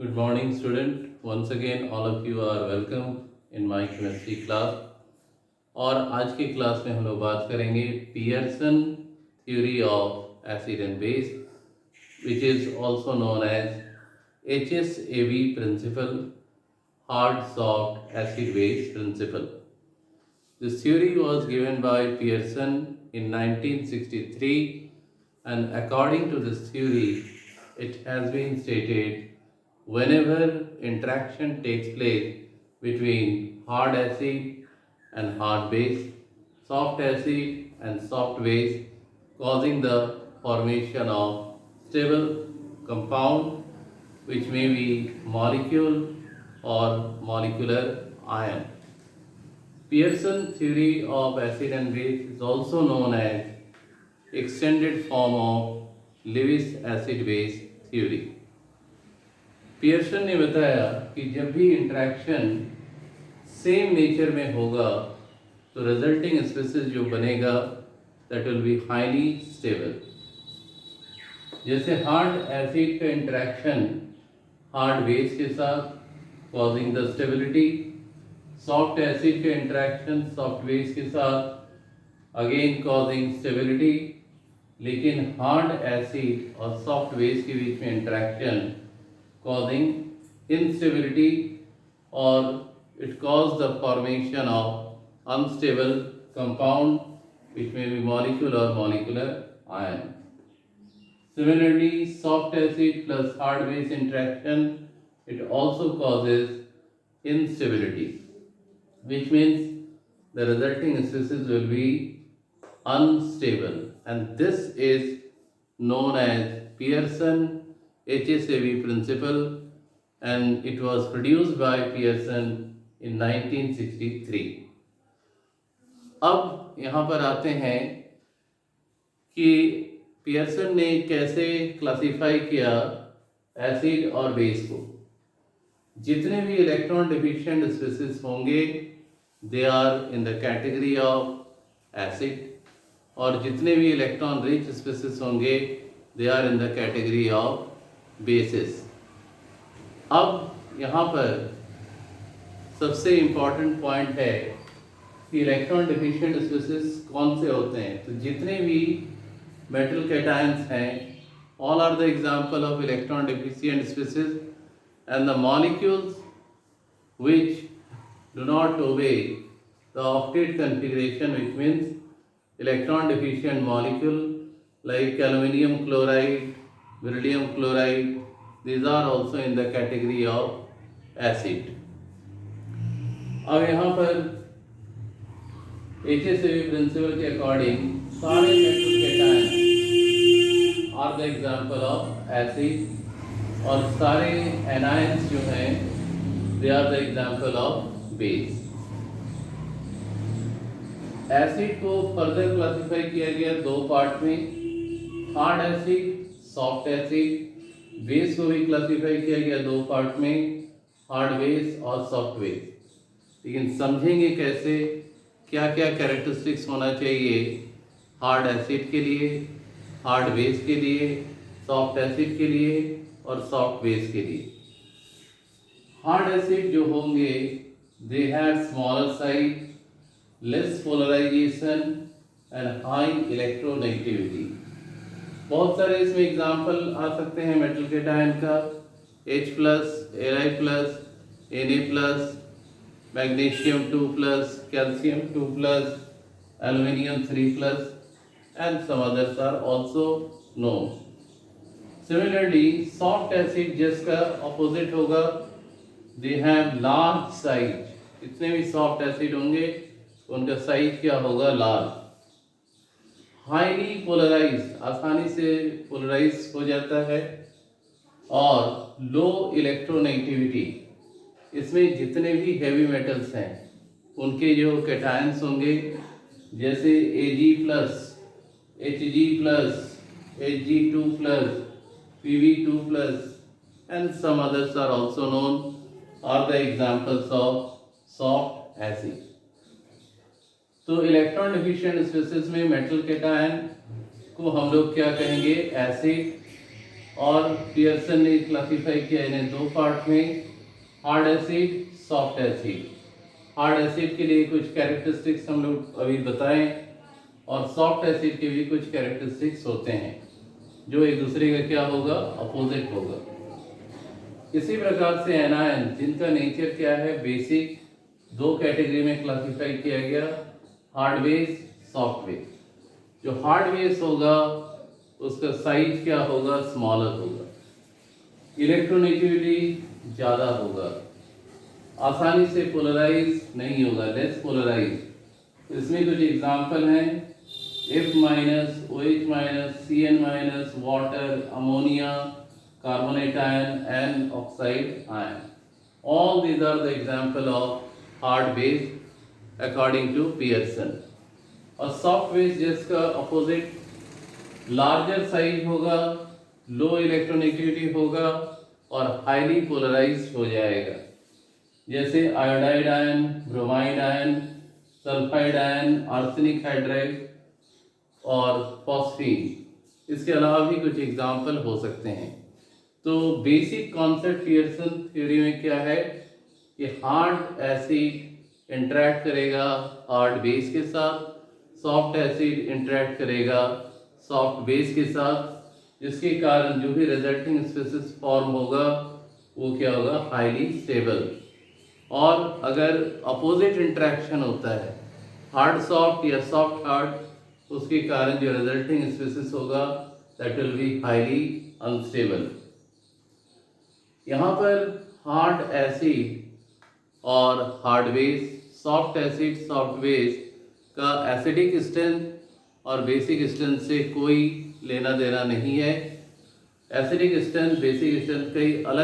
Good morning, student. Once again, all of you are welcome in my chemistry class. और आज की class में हम लोग बात करेंगे Pearson theory of acid and base, which is also known as HSAB principle, hard soft acid base principle. This theory was given by Pearson in 1963, and according to this theory, it has been stated whenever interaction takes place between hard acid and hard base, soft acid and soft base, causing the formation of stable compound which may be molecule or molecular ion. Pearson theory of acid and base is also known as extended form of Lewis acid base theory. Pearson ने बताया कि जब भी interaction same nature में होगा तो resulting species जो बनेगा that will be highly stable. जैसे हार्ड एसिड का इंटरेक्शन हार्ड बेस के साथ causing the stability, soft acid का इंटरेक्शन सॉफ्ट बेस के साथ अगेन कॉजिंग स्टेबिलिटी, लेकिन हार्ड एसिड और सॉफ्ट बेस के बीच में interaction causing instability, or it causes the formation of unstable compound which may be molecule or molecular ion. Similarly, soft acid plus hard base interaction, it also causes instability, which means the resulting species will be unstable, and this is known as Pearson HSAB principle, and it was produced by Pearson in 1963. अब यहाँ पर आते हैं कि Pearson ने कैसे classify किया acid और बेस को। जितने भी इलेक्ट्रॉन डिफिशिएंट स्पीसीज होंगे they are in the category of acid, और जितने भी इलेक्ट्रॉन रिच स्पीसीज होंगे they are in the category of bases. अब यहाँ पर सबसे इम्पॉर्टेंट पॉइंट है कि इलेक्ट्रॉन डिफिशिएंट स्पीसीज कौन से होते हैं। तो जितने भी मेटल कैटायंस हैं all are the example of electron deficient species, and the molecules which do not obey the octet configuration, which means electron deficient molecule like aluminum chloride, beryllium chloride, these are also in the category of acid. अब यहाँ पर HSAB principle के according सारे metal cation are the example of acid, और सारे anions जो हैं they are the example of base. Acid को फर्दर क्लासिफाई किया गया दो पार्ट में, hard acid, soft acid. Base को भी क्लासिफाई किया गया दो पार्ट में, हार्ड बेस और सॉफ्ट बेस। लेकिन समझेंगे कैसे, क्या क्या कैरेक्टरिस्टिक्स होना चाहिए हार्ड एसिड के लिए, हार्ड बेस के लिए, सॉफ्ट एसिड के लिए और सॉफ्ट बेस के लिए। हार्ड एसिड जो होंगे they have smaller size, less polarization and high electronegativity. बहुत सारे इसमें एग्जाम्पल आ सकते हैं मेटल कैटायन का, H+, Li+, Na+, magnesium 2+, calcium 2+, aluminium 3+, and some others are also known. Similarly, soft acid जिसका opposite होगा, they have large size. जितने भी सॉफ्ट एसिड होंगे उनका साइज क्या होगा, लार्ज। हाईली पोलराइज, आसानी से पोलराइज हो जाता है, और लो इलेक्ट्रोनेगेटिविटी। इसमें जितने भी हैवी मेटल्स हैं उनके जो कैटायंस होंगे जैसे Ag+, Hg+, Hg2+, Pb2+, and some others are also known are the examples of soft acid. तो इलेक्ट्रॉन डिफिशिएंट स्पीसीज में मेटल कैटायन को हम लोग क्या कहेंगे, एसिड, और पियर्सन ने क्लासिफाई किया इन्हें दो पार्ट में, hard acid, soft acid. Hard acid के लिए कुछ कैरेक्टरिस्टिक्स हम लोग अभी बताएं और सॉफ्ट एसिड के भी कुछ कैरेक्टरिस्टिक्स होते हैं जो एक दूसरे का क्या होगा, अपोजिट होगा। इसी प्रकार से एनायन जिनका नेचर क्या है, बेसिक, दो कैटेगरी में क्लासिफाई किया गया, हार्ड बेस, सॉफ्ट बेस। जो हार्ड बेस होगा उसका साइज क्या होगा, स्मॉलर होगा, इलेक्ट्रोनेगेटिविटी ज़्यादा होगा, आसानी से पोलराइज नहीं होगा, लेस पोलराइज। इसमें कुछ एग्जाम्पल हैं, F minus, OH minus, Cn minus, water, ammonia, carbonate ion and oxide ion. All these are the example of hard base according to Pearson. और सॉफ्ट बेस जिसका अपोजिट लार्जर साइज होगा, लो electronegativity होगा और highly polarised हो जाएगा, जैसे iodide ion, bromide ion, sulphide ion, arsenic hydride और phosphine. इसके अलावा भी कुछ एग्जाम्पल हो सकते हैं। तो बेसिक कॉन्सेप्ट पियर्सन थ्योरी में क्या है कि हार्ड एसिड इंटरेक्ट करेगा हार्ड बेस के साथ, सॉफ्ट एसिड इंटरेक्ट करेगा सॉफ्ट बेस के साथ, जिसके कारण जो भी रिजल्टिंग स्पीशीज फॉर्म होगा वो क्या होगा, हाईली स्टेबल। और अगर अपोजिट इंटरेक्शन होता है हार्ड सॉफ्ट या सॉफ्ट हार्ड, उसके कारण जो रिजल्टिंग स्पीशीज होगा that will be highly unstable. यहाँ पर हार्ड एसिड और hard base, soft acid, soft base का एसिडिक स्ट्रेंथ और बेसिक स्ट्रेंथ से कोई लेना देना नहीं है। एसिडिक स्ट्रेंथ, बेसिक स्ट्रेंथ कई अलग